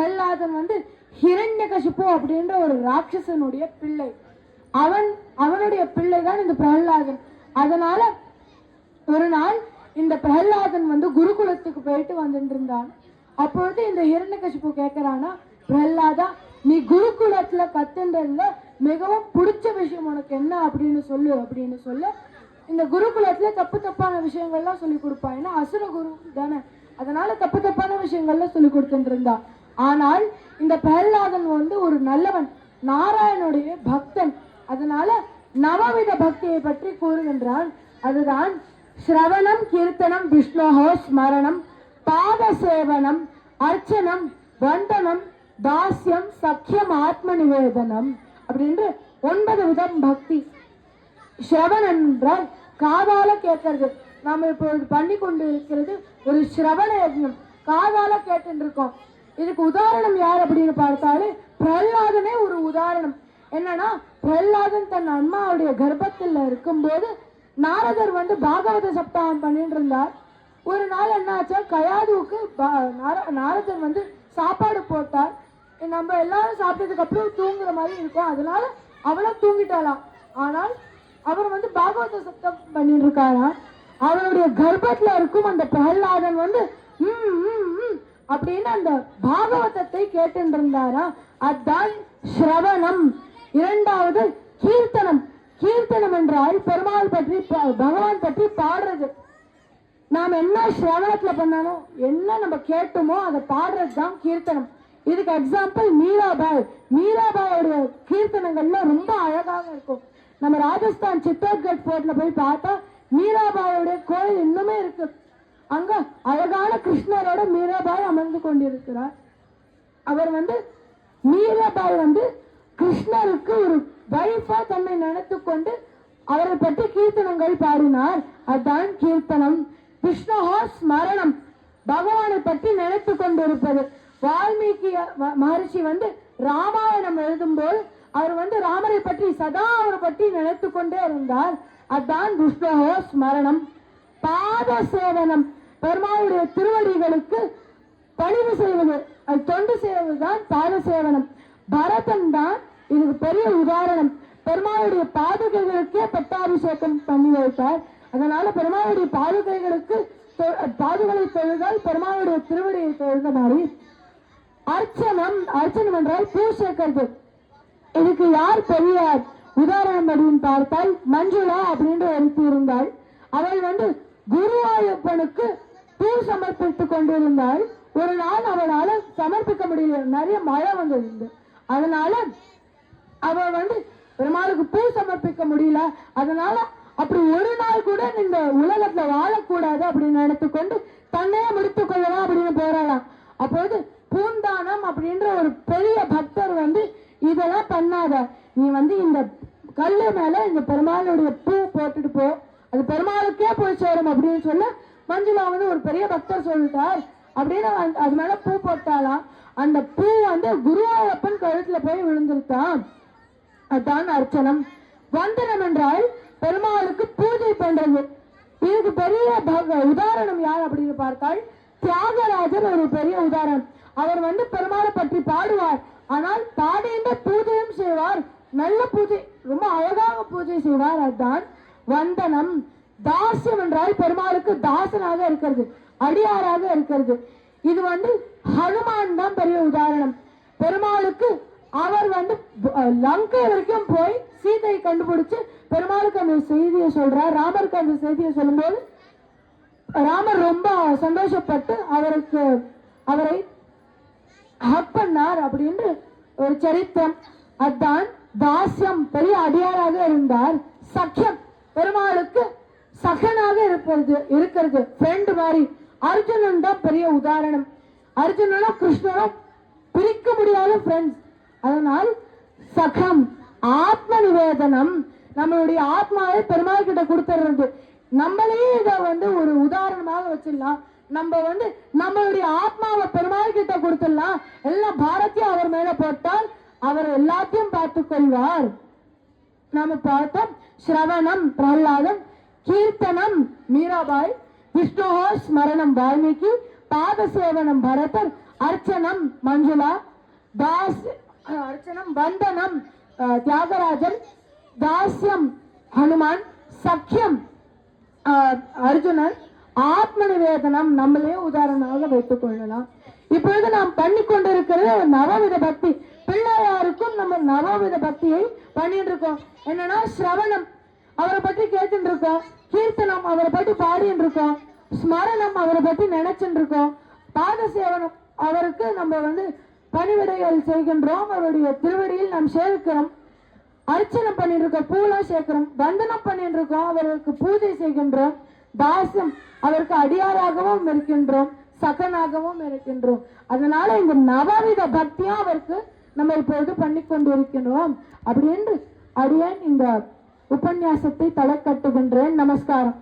பிரகலாதன் வந்து ஹிரண்யகசிபு அப்படின்ற ஒரு ராட்சசனுடைய பிள்ளை. அவனுடைய பிள்ளை தான் இந்த பிரகலாதன். அதனால ஒரு நாள் இந்த பிரகலாதன் வந்து குருகுலத்துக்கு போயிட்டு வந்துட்டு இருந்தான். அப்பொழுது இந்த ஹிரண்யகசிபு கேட்கிறானா, பிரகலாதா, நீ குருகுலத்துல கத்துன்றதுல மிகவும் பிடிச்ச விஷயம் உனக்கு என்ன அப்படின்னு சொல்ல இந்த குருகுலத்துல தப்பு தப்பான விஷயங்கள்லாம் சொல்லி கொடுப்பா. ஏன்னா அசுர குரு தானே, அதனால தப்பு தப்பான விஷயங்கள்லாம் சொல்லி கொடுத்துட்டு இருந்தா. ஆனால் இந்த பிரகலாதன் வந்து ஒரு நல்லவன், நாராயணுடைய பக்தன். அதனால நவவித பக்தியை பற்றி கூறுகின்றான். அதுதான் ஸ்ரவணம், கீர்த்தனம், விஷ்ணோஹோ ஸ்மரணம், பாத சேவனம், அர்ச்சனம், வந்தனம், தாஸ்யம், சக்கியம், ஆத்ம நிவேதனம் அப்படின்ற 9 விதம் பக்தி. ஸ்ரவணம் என்றால் காதால கேட்கறது. நாம இப்போ பண்ணி கொண்டு இருக்கிறது ஒரு ஸ்ரவண யஜ்ஞம், காதால கேட்டு இருக்கோம். இதுக்கு உதாரணம் யார் அப்படின்னு பார்த்தாலே பிரகலாதனே ஒரு உதாரணம். என்னன்னா, பிரகலாதன் தன் அம்மாவுடைய கர்ப்பத்தில் இருக்கும்போது நாரதர் வந்து பாகவத சப்தாகம் பண்ணிட்டு இருந்தார். ஒரு நாள் என்னாச்சா, கயாதுவுக்கு நாரதர் வந்து சாப்பாடு போட்டார். நம்ம எல்லாரும் சாப்பிட்டதுக்கு அப்புறம் தூங்குற மாதிரி இருக்கும், அதனால அவளும் தூங்கிட்டாளாம். ஆனால் அவர் வந்து பாகவத சப்தம் பண்ணிட்டு இருக்காராம். அவருடைய கர்ப்பத்துல இருக்கும் அந்த பிரகலாதன் வந்து அப்படின்னு அந்த பாகவதத்தை கேட்டு இருந்தாரா. அதுதான் ஸ்ரவணம். இரண்டாவது கீர்த்தனம். கீர்த்தனம் என்றால் பெருமாள் பற்றி, பகவான் பற்றி பாடுறது. நாம் என்ன ஸ்ரவணத்துல பண்ணாமோ, என்ன நம்ம கேட்டோமோ அதை பாடுறது தான் கீர்த்தனம். இதுக்கு எக்ஸாம்பிள் மீராபாய். மீராபாயோட கீர்த்தனங்கள்ல ரொம்ப அழகாக இருக்கும். நம்ம ராஜஸ்தான் சித்தோர்கட் போர்ட்ல போய் பார்த்தா மீராபாயோட கோயில் இன்னுமே இருக்கு. அங்க அழகான கிருஷ்ணரோட மீராபாய் அமர்ந்து கொண்டிருக்கிறார். அவர் வந்து மீராபாய் வந்து கிருஷ்ணருக்கு ஒரு வைஃபா தன்னை நினைத்து கொண்டு அவரை பற்றி கீர்த்தனங்கள் பாடினார். அதுதான் கீர்த்தனம். விஷ்ணுஹோ ஸ்மரணம், பகவானை பற்றி நினைத்து கொண்டிருப்பது. வால்மீகி மகர்ஷி வந்து ராமாயணம் எழுதும்போது அவர் வந்து ராமரை பற்றி சதா அவரை பற்றி நினைத்து கொண்டே இருந்தார். அதுதான் விஷ்ணுஹோ ஸ்மரணம். பாத சேவனம், பெருமாளுடைய திருவடிகளுக்கு பணிவு செய்வது, அது தொண்டு செய்வதுதான் பாத சேவனம். பரதன் தான் இதுக்கு பெரிய உதாரணம். பெருமாளுடைய பாதுகைகளுக்கே பட்டாபிஷேகம் பண்ணி வைத்தார். அதனால பெருமாளுடைய பாதுகைகளுக்கு பாதுகளை தொழுதால் பெருமாளுடைய திருவடியை தொழுத மாதிரி. அர்ச்சனம். அர்ச்சனம் என்றால் பூ சேர்க்கிறது. இதுக்கு யார் பெரிய உதாரணம் அப்படின்னு பார்த்தால் மஞ்சுளா அப்படின்ற ஒருத்தி இருந்தாள். அவள் வந்து குருவாயூப்பனுக்கு பூ சமர்ப்பித்துக் கொண்டிருந்தாள். ஒரு நாள் அவளால் சமர்ப்பிக்க முடியல, நிறைய மழை வந்தது. அதனால அவள் வந்து பெருமாளுக்கு பூ சமர்ப்பிக்க முடியல. அதனால அப்படி ஒரு நாள் கூட இந்த உலகத்துல வாழக்கூடாது அப்படின்னு நினைத்துக்கொண்டு தன்னையே முடித்துக் கொள்ளலாம் அப்படின்னு போறாளாம். அப்போது பூந்தானம் அப்படின்ற ஒரு பெரிய பக்தர் வந்து, இதெல்லாம் பண்ணாத, நீ வந்து இந்த கல்லு மேல இந்த பெருமாளுடைய பூ போட்டுட்டு போ, அது பெருமாளுக்கே போய் சேரும் அப்படின்னு சொல்ல மஞ்சுளா வந்து ஒரு பெரிய பக்தர் சொல்லிட்டார் அப்படின்னு அது மேல பூ போட்டாலாம். அந்த பூ வந்து குருவாயூப்பன் கழுத்துல போய் விழுந்துருத்தான். அதுதான் அர்ச்சனம். வந்தனம் என்றால் பெருமாளுக்கு பூஜை பண்றது. இதுக்கு பெரிய உதாரணம் யார் அப்படின்னு பார்த்தால் தியாகராஜர் ஒரு பெரிய உதாரணம். அவர் வந்து பெருமாளை பற்றி பாடுவார், ஆனால் பாடின்ற பூஜையும் செய்வார். நல்ல பூஜை, ரொம்ப அழகாக பூஜை செய்வார். அதுதான் வந்தனம். தாசியம் என்றால் பெருமாளுக்கு தாசனாக இருக்கிறது, அடியாராக இருக்கிறது. இது வந்து ஹனுமான் தான் பெரிய உதாரணம். பெருமாளுக்கு அவர் வந்து லங்கை வரைக்கும் போய் சீதையை கண்டுபிடிச்சு பெருமாளுக்கு அந்த செய்தியை சொல்றார். ராமருக்கு அந்த செய்தியை சொல்லும்போது ராமர் ரொம்ப சந்தோஷப்பட்டு அவரை ஹக் பண்ணார் அப்படின்னு ஒரு சரித்திரம். அதுதான் தாசியம், பெரிய அடியாராக இருந்தார். சக்கியம், பெருமாளுக்கு சகனாக இருக்கிறது, ஃப்ரெண்ட் மாதிரி. அர்ஜுனன் தான் பெரிய உதாரணம். அர்ஜுனனும் கிருஷ்ணனும் பிரிக்க முடியாத ஃப்ரெண்ட்ஸ். அதனால் சகம். ஆத்ம நிவேதனம், நம்மளுடைய ஆத்மாவை பெருமாள் கிட்ட கொடுத்துறது. நம்மளே இதை வந்து ஒரு உதாரணமாக வச்சிடலாம். நம்ம வந்து நம்மளுடைய ஆத்மாவை பெருமாள் கிட்ட கொடுத்துடலாம். எல்லாம் பாரதியம் அவர் மேல போட்டால் அவர் எல்லாத்தையும் பார்த்துக் கொள்வார். நாம பார்த்தோம் ஸ்ரவணம் பிரகலாதன், கீர்த்தனம் மீராபாய், விஷ்ணுஹோ ஸ்மரணம் வால்மீகி, பாத சேவனம் பரதர், அர்ச்சனம் மஞ்சுளா, அர்ச்சனம் வந்தனம் தியாகராஜன், தாஸ்யம் ஹனுமான், சக்கியம் அர்ஜுனன், ஆத்ம நிவேதனம் நம்மளே உதாரணமாக வைத்துக் கொள்ளலாம். இப்பொழுது நாம் பண்ணி கொண்டிருக்கிறது நவவித பக்தி. பிள்ளையாருக்கும் நம்ம நவவித பக்தியை பண்ணிட்டு இருக்கோம். என்னன்னா சிரவணம் அவரை பற்றி கேட்டுட்டு இருக்கோம், கீர்த்தனம் அவரை பற்றி பாடிட்டு இருக்கோம், ஸ்மரணம் அவரை பற்றி நினைச்சுட்டு இருக்கோம், பாத சேவனம் அவருக்கு நம்ம பணிவிடைகள் செய்கின்றோம், அவருடைய திருவடியில் நாம் சேர்க்கிறோம், அர்ச்சனை பண்ணிட்டு இருக்கோம், பூலாம் சேர்க்கிறோம், வந்தனம் பண்ணிட்டு இருக்கோம், அவருக்கு பூஜை செய்கின்றோம், தாசம் அவருக்கு அடியாராகவும் இருக்கின்றோம், சகனாகவும் இருக்கின்றோம். அதனால இந்த நவவித பக்தியா அவருக்கு நம்ம இப்பொழுது பண்ணி கொண்டிருக்கின்றோம். அப்படி என்று அடியேன் இந்த உபன்யாசத்தை தலை கட்டுகின்றேன். நமஸ்காரம்.